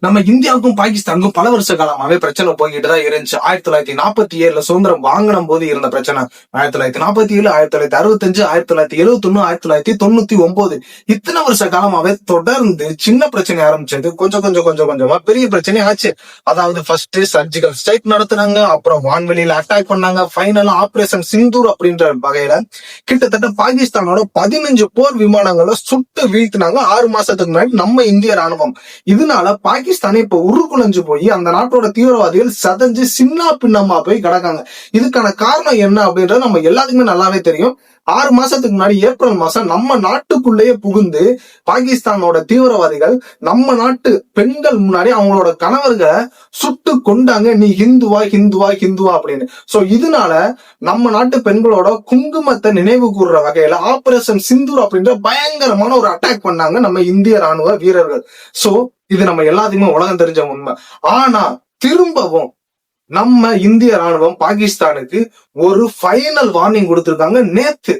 நம்ம இந்தியாவுக்கும் பாகிஸ்தானுக்கும் பல வருஷ காலமாவே பிரச்சனை போய்கிட்டு தான் இருந்துச்சு. 1947 சுதந்திரம் வாங்கின போது இருந்த பிரச்சனை, 1947, 1965, 1971, 1999 இத்தனை வருஷ காலமாவே தொடர்ந்து சின்ன பிரச்சனை ஆரம்பிச்சது கொஞ்சம் கொஞ்சமா பெரிய பிரச்சனை ஆச்சு. அதாவது ஃபர்ஸ்ட் சர்ஜிக்கல் ஸ்ட்ரைக் நடத்துனாங்க, அப்புறம் வான்வெளியில அட்டாக் பண்ணாங்க, ஃபைனலா ஆபரேஷன் சிந்தூர் அப்படின்ற வகையில கிட்டத்தட்ட பாகிஸ்தானோட 15 போர் விமானங்களை சுட்டு வீழ்த்தினாங்க 6 மாசத்துக்கு முன்னாடி நம்ம இந்திய ராணுவம். இதனால பாகிஸ்தானே இப்ப உருக்குலைஞ்சு போய் அந்த நாட்டோட தீவிரவாதிகள் சதஞ்சு சின்ன பின்னமா போய் கிடக்காங்க. இதுக்கான காரணம் என்ன அப்படின்றது நம்ம எல்லாத்துக்குமே நல்லாவே தெரியும். 6 மாசத்துக்கு முன்னாடி ஏப்ரல் மாசம் நம்ம நாட்டுக்குள்ளேயே புகுந்து பாகிஸ்தானோட தீவிரவாதிகள் நம்ம நாட்டு பெண்கள் முன்னாடி அவங்களோட கணவர்களை சுட்டு கொண்டாங்க. நீ ஹிந்துவா ஹிந்துவா ஹிந்துவா அப்படின்னு. சோ இதனால நம்ம நாட்டு பெண்களோட குங்குமத்தை நினைவு கூறுற வகையில ஆபரேஷன் சிந்தூர் அப்படின்ற பயங்கரமான ஒரு அட்டாக் பண்ணாங்க நம்ம இந்திய ராணுவ வீரர்கள். சோ இது நம்ம எல்லாத்துக்குமே உலகம் தெரிஞ்ச உண்மை. ஆனா திரும்பவும் நம்ம இந்திய ராணுவம் பாகிஸ்தானுக்கு ஒரு ஃபைனல் வார்னிங் கொடுத்திருக்காங்க நேத்து.